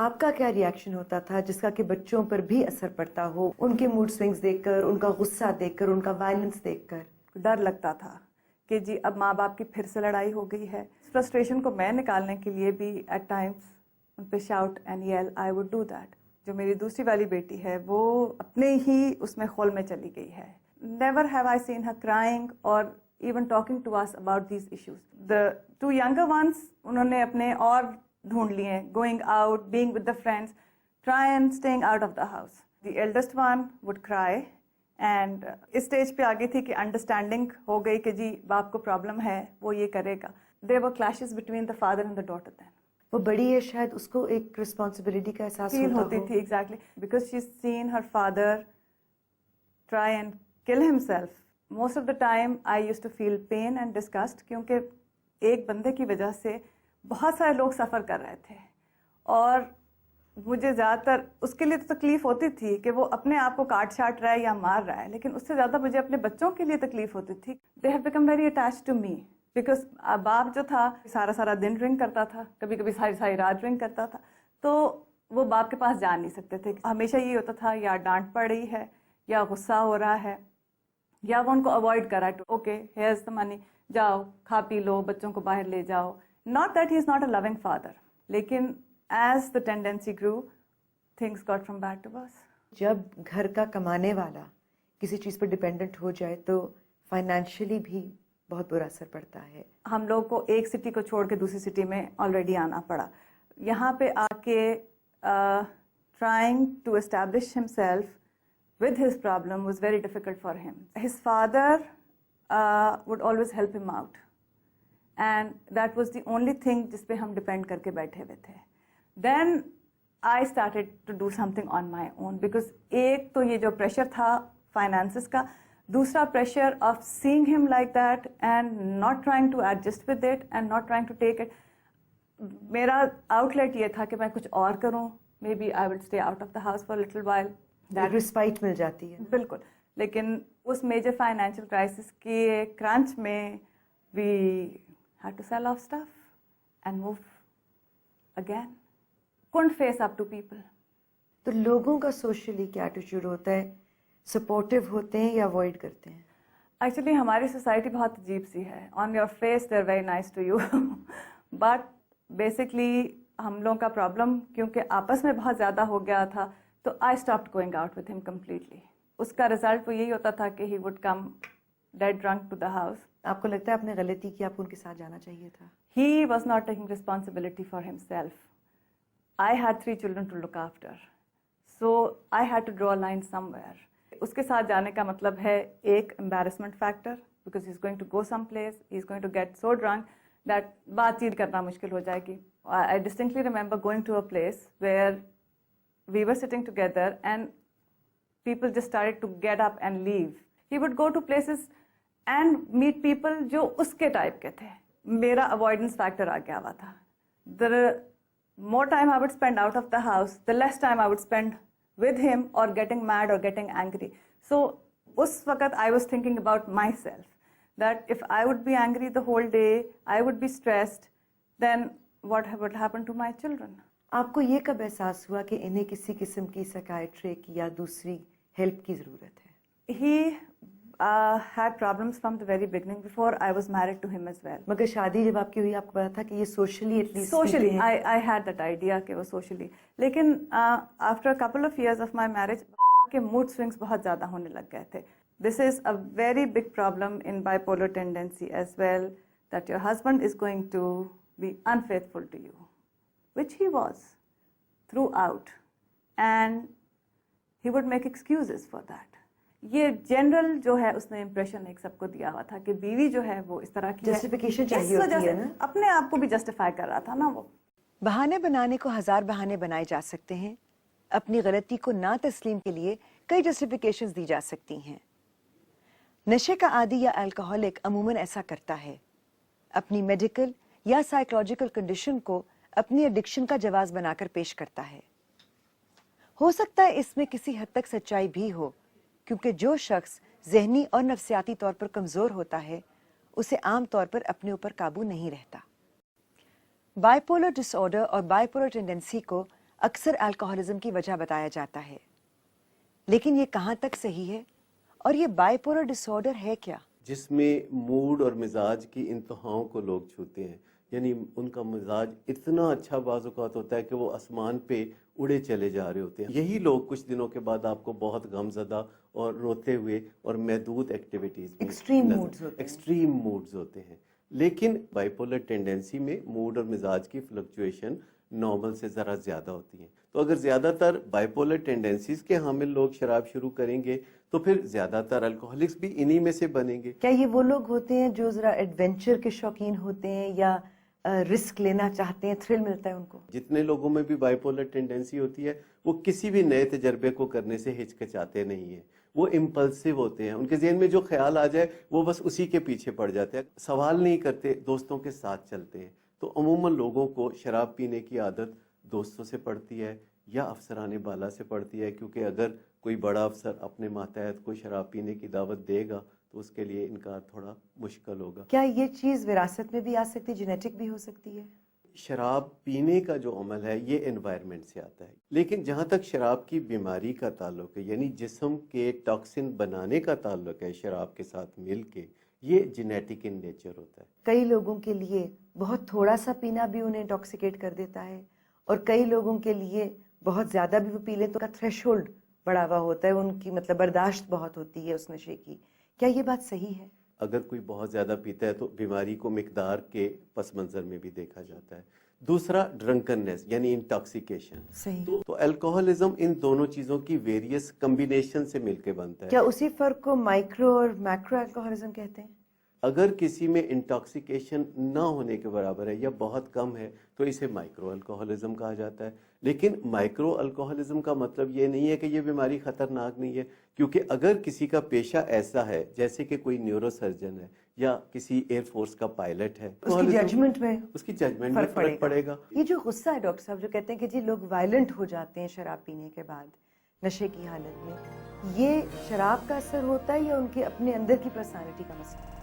آپ کا کیا ریئیکشن ہوتا تھا جس کا کہ بچوں پر بھی اثر پڑتا ہو، ان کے موڈ سوئنگز دیکھ کر، ان کا غصہ دیکھ کر، ان کا وائلنس دیکھ کر؟ ڈر لگتا تھا کہ جی اب ماں باپ کی پھر سے لڑائی ہو گئی ہے. فرسٹریشن کو میں نکالنے کے لیے بھی ایٹ ٹائمس ان پہ شاؤٹ اینڈ یل آئی وڈ ڈو دیٹ. جو میری دوسری والی بیٹی ہے وہ اپنے ہی اس میں خول میں چلی گئی ہے. Never have I seen her crying اور even talking to us about these issues. The two younger ones انہوں نے اپنے اور ڈھونڈ لیے، going out, being with the friends, try and staying out of the house. The eldest one would cry and اس اسٹیج پہ آگئی تھی کہ انڈرسٹینڈنگ ہو گئی کہ جی باپ کو پرابلم ہے، وہ یہ کرے گا. There were clashes between the father and the daughter. Then وہ بڑی ہے، شاید اس کو ایک رسپانسبلٹی کا احساس فیل ہوتی تھی. Exactly because she seen her father try and kill himself. Most of the time I use to feel pain and disgust, کیونکہ ایک بندے کی وجہ سے بہت سارے لوگ سفر کر رہے تھے اور مجھے زیادہ تر اس کے لیے تو تکلیف ہوتی تھی کہ وہ اپنے آپ کو کاٹ چھاٹ رہا ہے یا مار رہا ہے، لیکن اس سے زیادہ مجھے اپنے بچوں کے لیے تکلیف ہوتی تھی. They have become very attach to me because باپ جو تھا سارا دن ڈرنک کرتا تھا، کبھی کبھی ساری رات ڈرنک کرتا تھا، تو وہ باپ کے پاس جا نہیں سکتے تھے. ہمیشہ یہ ہوتا تھا یا ڈانٹ پڑ رہی ہے یا غصہ ہو رہا ہے یا وہ ان کو اوائڈ کر رہا ہے. اوکے ہیئرز دا منی، جاؤ کھا پی لو، بچوں کو باہر لے جاؤ. Not that he is not a loving father, لیکن as the tendency grew things got from bad to worse. جب گھر کا کمانے والا کسی چیز پر ڈیپینڈنٹ ہو جائے تو فائنینشلی بھی بہت برا اثر پڑتا ہے. ہم لوگ کو ایک سٹی کو چھوڑ کے دوسری سٹی میں آلریڈی آنا پڑا. یہاں پہ آ کے trying to establish himself with his problem was very difficult for him. His father would always help him out and that was the only thing جس پہ ہم ڈپینڈ کر کے بیٹھے ہوئے تھے. Then I started to do something on my own because ایک تو یہ جو پریشر تھا فائنانسز کا، دوسرا pressure of seeing him like that and not trying to adjust with it and not trying to take it. میرا out late یہ تھا کہ میں کچھ اور کروں. Maybe I would stay out of the house for a little while. Respite مل جاتی ہے. بالکل. لیکن اس میجر فائنینشیل کرائسس کے کرنچ میں we had to sell off stuff and move again. couldn't face up to people. تو لوگوں کا سوشلی کیا ایٹیٹیوڈ ہوتا ہے؟ سپورٹیو ہوتے ہیں یا اوائڈ کرتے ہیں؟ ایکچولی ہماری سوسائٹی بہت عجیب سی ہے. On your face they are very nice to you but basically ہم لوگوں کا پرابلم کیونکہ آپس میں بہت زیادہ ہو گیا تھا تو I stopped going out with him completely. اس کا رزلٹ وہ یہی ہوتا تھا کہ he would come dead drunk to the house. آپ کو لگتا ہے آپ نے غلطی کی، آپ کو ان کے ساتھ جانا چاہیے تھا؟ He was not taking responsibility for himself. I had 3 children to look after. So I had to draw a line somewhere. اس کے ساتھ جانے کا مطلب ہے ایک embarrassment factor because he's going to go someplace, he's going to get so drunk that بات چیت کرنا مشکل ہو جائے گی. I distinctly remember going to a place where we were sitting together and people just started to get up and leave. He would go to places and meet people جو اس کے type کے تھے. میرا avoidance factor آ گیا ہوا تھا. The more time I would spend out of the house, the less time I would spend with him or getting mad or getting angry. So us waqt I was thinking about myself, that if I would be angry the whole day, I would be stressed, then what would happen to my children? آپ کو یہ کب احساس ہوا کہ انہیں کسی قسم کی سائکیاٹرک یا دوسری ہیلپ کی ضرورت ہے؟ He had problems from the very beginning before I was married to him as well. مگر شادی جب آپ کی ہوئی آپ کو پتا تھا کہ یہ socially at least Socially, I had that idea کہ وہ socially. لیکن after a couple of years of my marriage کے mood swings بہت زیادہ ہونے لگ گئے تھے. This is a very big problem in bipolar tendency as well, that your husband is going to be unfaithful to you, which he was throughout, and he would make excuses for that. یہ general جو ہے اس نے impression ایک سب کو دیا ہوا تھا کہ بیوی جو ہے وہ اس طرح کی جسٹیفیکیشن چاہیے ہوتی ہے نا، اپنے آپ کو بھی جسٹیفائی کر رہا تھا نا. وہ بہانے بنانے کو ہزار بہانے بنائے جا سکتے ہیں. اپنی غلطی کو نہ تسلیم کے لیے کئی جسٹیفیکیشنز دی جا سکتی ہیں. نشے کا عادی یا الکوہولک عموماً ایسا کرتا ہے، اپنی میڈیکل یا سائیکولوجیکل کنڈیشن کو اپنی ایڈکشن کا جواز بنا کر پیش کرتا ہے. ہو سکتا ہے اس میں کسی حد تک سچائی بھی ہو، کیونکہ جو شخص ذہنی اور نفسیاتی طور پر کمزور ہوتا ہے اسے عام طور پر اپنے اوپر قابو نہیں رہتا. بائیپولر ڈس آرڈر اور بائیپولر ٹینڈنسی کو اکثر الکوہولزم کی وجہ بتایا جاتا ہے، لیکن یہ کہاں تک صحیح ہے اور یہ بائیپولر ڈس آرڈر ہے کیا؟ جس میں موڈ اور مزاج کی انتہاؤں کو لوگ چھوتے ہیں، یعنی ان کا مزاج اتنا اچھا بعض اوقات ہوتا ہے کہ وہ آسمان پہ اڑے چلے جا رہے ہوتے ہیں. یہی لوگ کچھ دنوں کے بعد آپ کو بہت غم زدہ اور روتے ہوئے اور محدود ایکٹیویٹیز میں ایکسٹریم موڈز ہوتے ہیں. لیکن بائیپولر ٹینڈنسی میں موڈ اور مزاج کی فلکچویشن نارمل سے ذرا زیادہ ہوتی ہیں. تو اگر زیادہ تر بائیپولر ٹینڈنسیز کے حامل لوگ شراب شروع کریں گے تو پھر زیادہ تر الکوہولکس بھی انہی میں سے بنیں گے. کیا یہ وہ لوگ ہوتے ہیں جو ذرا ایڈونچر کے شوقین ہوتے ہیں یا رسک لینا چاہتے ہیں، تھرل ملتا ہے ان کو؟ جتنے لوگوں میں بھی بائیپولر ٹینڈنسی ہوتی ہے وہ کسی بھی نئے تجربے کو کرنے سے ہچکچاتے نہیں ہیں، وہ امپلسو ہوتے ہیں. ان کے ذہن میں جو خیال آ جائے وہ بس اسی کے پیچھے پڑ جاتے ہیں، سوال نہیں کرتے، دوستوں کے ساتھ چلتے ہیں. تو عموماً لوگوں کو شراب پینے کی عادت دوستوں سے پڑتی ہے یا افسران بالا سے پڑتی ہے، کیونکہ اگر کوئی بڑا افسر اپنے ماتحت کو شراب پینے کی دعوت دے گا تو اس کے لیے انکار تھوڑا مشکل ہوگا. کیا یہ چیز وراثت میں بھی آ سکتی ہے، جینیٹک بھی ہو سکتی ہے؟ شراب پینے کا جو عمل ہے یہ انوائرمنٹ سے آتا ہے، لیکن جہاں تک شراب کی بیماری کا تعلق ہے، یعنی جسم کے ٹاکسن بنانے کا تعلق ہے شراب کے ساتھ مل کے، یہ جینیٹک ان نیچر ہوتا ہے. کئی لوگوں کے لیے بہت تھوڑا سا پینا بھی انہیں انٹاکسیکیٹ کر دیتا ہے، اور کئی لوگوں کے لیے بہت زیادہ بھی وہ پی لیں تو کا تھریش ہولڈ بڑا ہوا ہوتا ہے، ان کی مطلب برداشت بہت ہوتی ہے اس نشے کی. کیا یہ بات صحیح ہے؟ اگر کوئی بہت زیادہ پیتا ہے تو بیماری کو مقدار کے پس منظر میں بھی دیکھا جاتا ہے. دوسرا ڈرنکنیس یعنی انٹاکسیکیشن. صحیح. تو الکوہولزم ان دونوں چیزوں کی ویریس کمبینیشن سے مل کے بنتا ہے. کیا اسی فرق کو مائکرو اور میکرو الکوہولزم کہتے ہیں؟ اگر کسی میں انٹاکسیکیشن نہ ہونے کے برابر ہے یا بہت کم ہے تو اسے مائکرو الکوہولزم کہا جاتا ہے. لیکن مائکرو الکوہولزم کا مطلب یہ نہیں ہے کہ یہ بیماری خطرناک نہیں ہے، کیونکہ اگر کسی کا پیشہ ایسا ہے جیسے کہ کوئی نیورو سرجن ہے یا کسی ایئر فورس کا پائلٹ ہے، اس کی ججمنٹ میں فرق پڑے گا. یہ جو غصہ ہے ڈاکٹر صاحب جو کہتے ہیں کہ جی لوگ وائلنٹ ہو جاتے ہیں شراب پینے کے بعد نشے کی حالت میں، یہ شراب کا اثر ہوتا ہے یا ان کے اپنے اندر کی پرسنالٹی کا مسئلہ؟